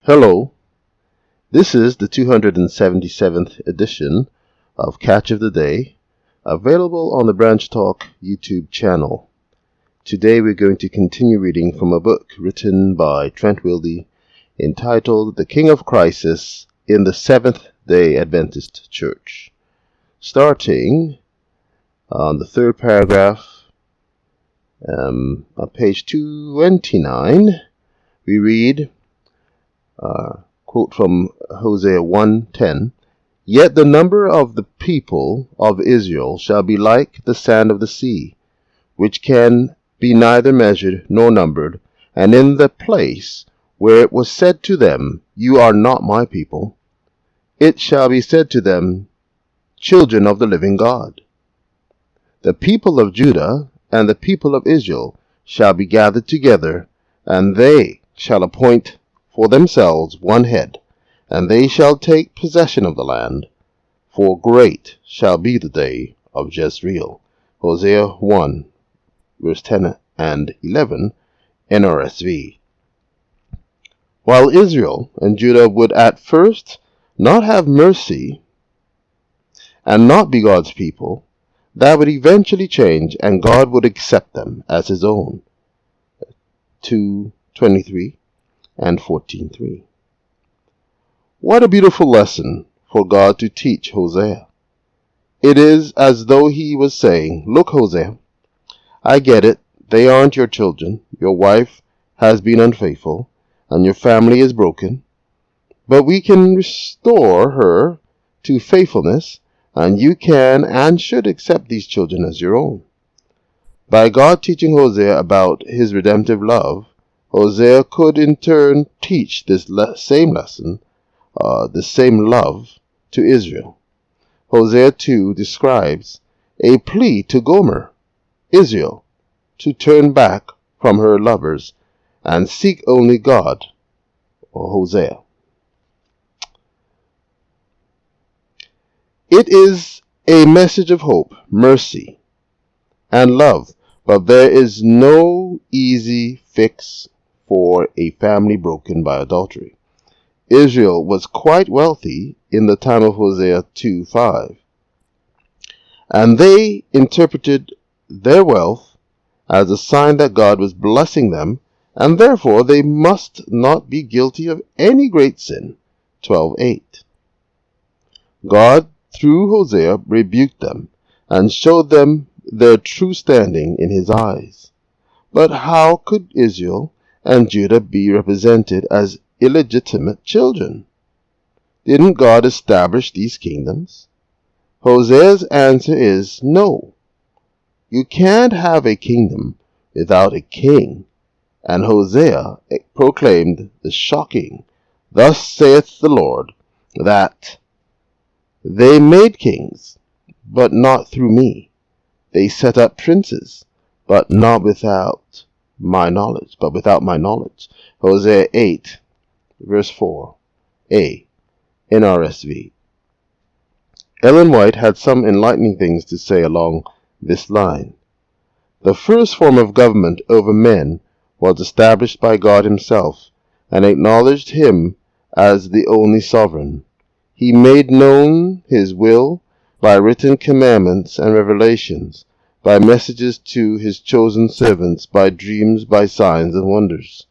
Hello, this is the 277th edition of Catch of the Day, available on the Branch Talk YouTube channel. Today we're going to continue reading from a book written by Trent Wilde entitled The King of Crisis in the Seventh-day Adventist Church. Starting on the third paragraph, on page 229, we read, quote from Hosea 1:10, "Yet the number of the people of Israel shall be like the sand of the sea, which can be neither measured nor numbered, and in the place where it was said to them, You are not my people, it shall be said to them, Children of the living God. The people of Judah and the people of Israel shall be gathered together, and they shall appoint for themselves one head, and they shall take possession of the land, for great shall be the day of Jezreel." Hosea 1, verse 10 and 11, NRSV. While Israel and Judah would at first not have mercy and not be God's people, that would eventually change, and God would accept them as his own. 2:23 and 14:3. What a beautiful lesson for God to teach Hosea. It is as though he was saying, "Look, Hosea, I get it. They aren't your children. Your wife has been unfaithful, and your family is broken. But we can restore her to faithfulness, and you can and should accept these children as your own." By God teaching Hosea about his redemptive love, Hosea could in turn teach this same lesson, the same love, to Israel. Hosea 2 describes a plea to Gomer, Israel, to turn back from her lovers and seek only God, or Hosea. It is a message of hope, mercy, and love, but there is no easy fix for a family broken by adultery. Israel was quite wealthy in the time of Hosea 2:5, and they interpreted their wealth as a sign that God was blessing them, and therefore they must not be guilty of any great sin. 12:8. God, through Hosea, rebuked them and showed them their true standing in his eyes. But how could Israel and Judah be represented as illegitimate children? Didn't God establish these kingdoms? Hosea's answer is no. You can't have a kingdom without a king. And Hosea proclaimed the shocking, "Thus saith the Lord, that they made kings, but not through me. They set up princes, but without my knowledge. Hosea 8, verse 4a, NRSV. Ellen White had some enlightening things to say along this line. The first form of government over men was established by God himself, and acknowledged him as the only sovereign. He made known his will by written commandments and revelations, by messages to his chosen servants, by dreams, by signs and wonders.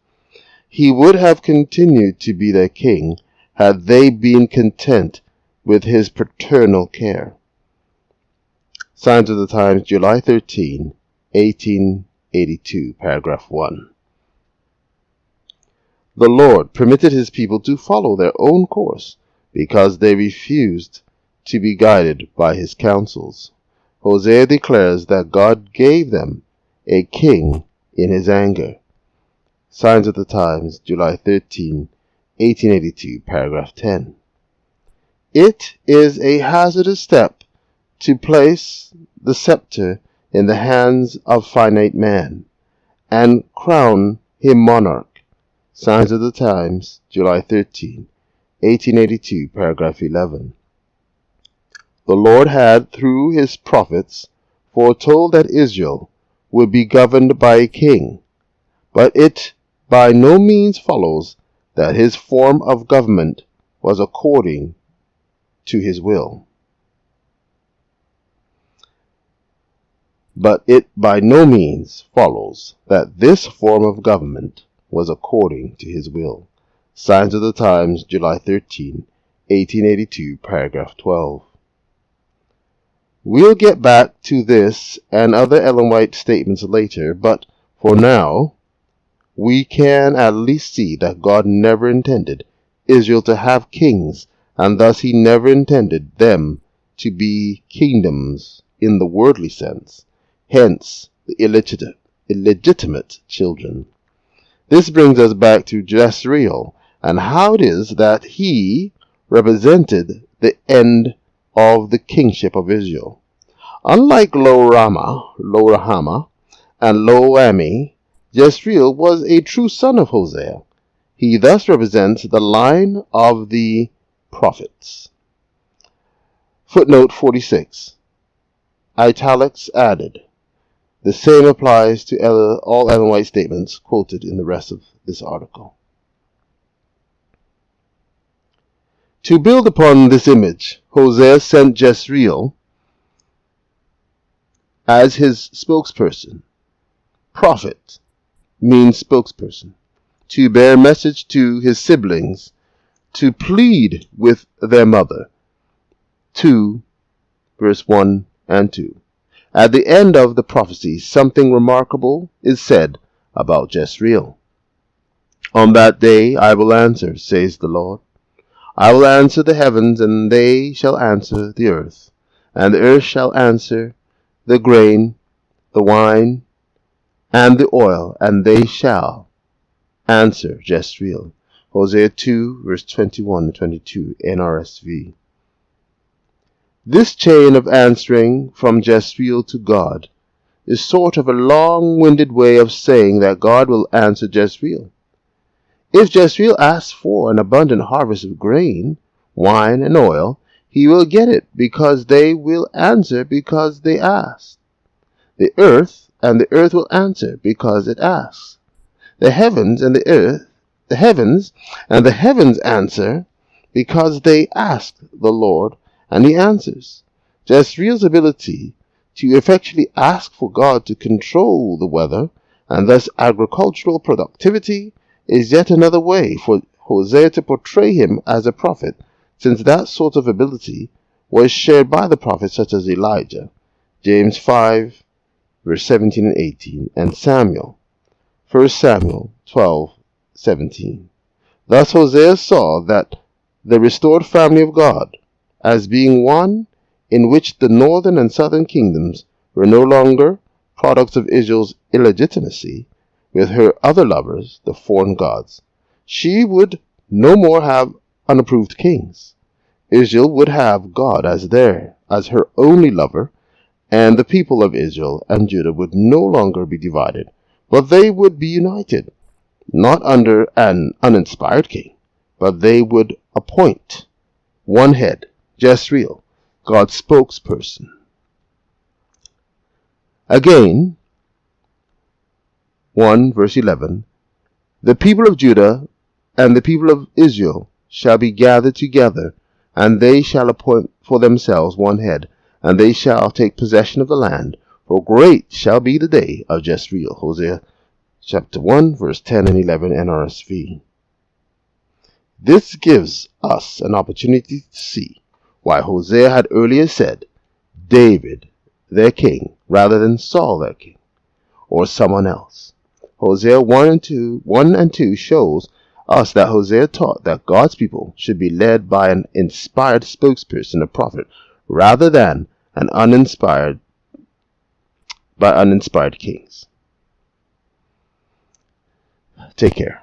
He would have continued to be their king had they been content with his paternal care. Signs of the Times, July 13, 1882, paragraph 1. The Lord permitted his people to follow their own course because they refused to be guided by his counsels. Hosea declares that God gave them a king in his anger. Signs of the Times, July 13, 1882, paragraph 10. It is a hazardous step to place the scepter in the hands of finite man and crown him monarch. Signs of the Times, July 13, 1882, paragraph 11. The Lord had, through his prophets, foretold that Israel would be governed by a king, but it by no means follows that his form of government was according to his will. But it by no means follows that this form of government was according to his will. Signs of the Times, July 13, 1882, paragraph 12. We'll get back to this and other Ellen White statements later, but for now, we can at least see that God never intended Israel to have kings, and thus he never intended them to be kingdoms in the worldly sense, hence the illegitimate children. This brings us back to Jezreel and how it is that he represented the end of the kingship of Israel. Unlike Lo-Ruhamah, and Lo-Ammi, Jezreel was a true son of Hosea. He thus represents the line of the prophets. Footnote 46. Italics added. The same applies to all Ellen White statements quoted in the rest of this article. To build upon this image, Hosea sent Jezreel as his spokesperson. Prophet means spokesperson. To bear message to his siblings, to plead with their mother. 2, verse 1 and 2. At the end of the prophecy, something remarkable is said about Jezreel. On that day I will answer, says the Lord. I will answer the heavens, and they shall answer the earth. And the earth shall answer the grain, the wine, and the oil, and they shall answer Jezreel. Hosea 2, verse 21 and 22, NRSV. This chain of answering from Jezreel to God is sort of a long-winded way of saying that God will answer Jezreel. If Jezreel asks for an abundant harvest of grain, wine, and oil, he will get it because they will answer because they ask. The earth and the earth will answer because it asks. The heavens and the heavens answer because they ask the Lord, and he answers. Jezreel's ability to effectually ask for God to control the weather, and thus agricultural productivity, is yet another way for Hosea to portray him as a prophet, since that sort of ability was shared by the prophets such as Elijah, James 5, verse 17 and 18, and Samuel, 1 Samuel 12, 17. Thus Hosea saw that the restored family of God as being one in which the northern and southern kingdoms were no longer products of Israel's illegitimacy with her other lovers, the foreign gods. She would no more have unapproved kings. Israel would have God as her only lover, and the people of Israel and Judah would no longer be divided, but they would be united, not under an uninspired king, but they would appoint one head, Jezreel, God's spokesperson. Again, 1 verse 11, the people of Judah and the people of Israel shall be gathered together, and they shall appoint for themselves one head, and they shall take possession of the land, for great shall be the day of Jezreel. Hosea chapter 1, verse 10 and 11, NRSV. This gives us an opportunity to see why Hosea had earlier said, David, their king, rather than Saul, their king, or someone else. Hosea 1 and 2 shows us that Hosea taught that God's people should be led by an inspired spokesperson, a prophet, rather than uninspired kings. Take care.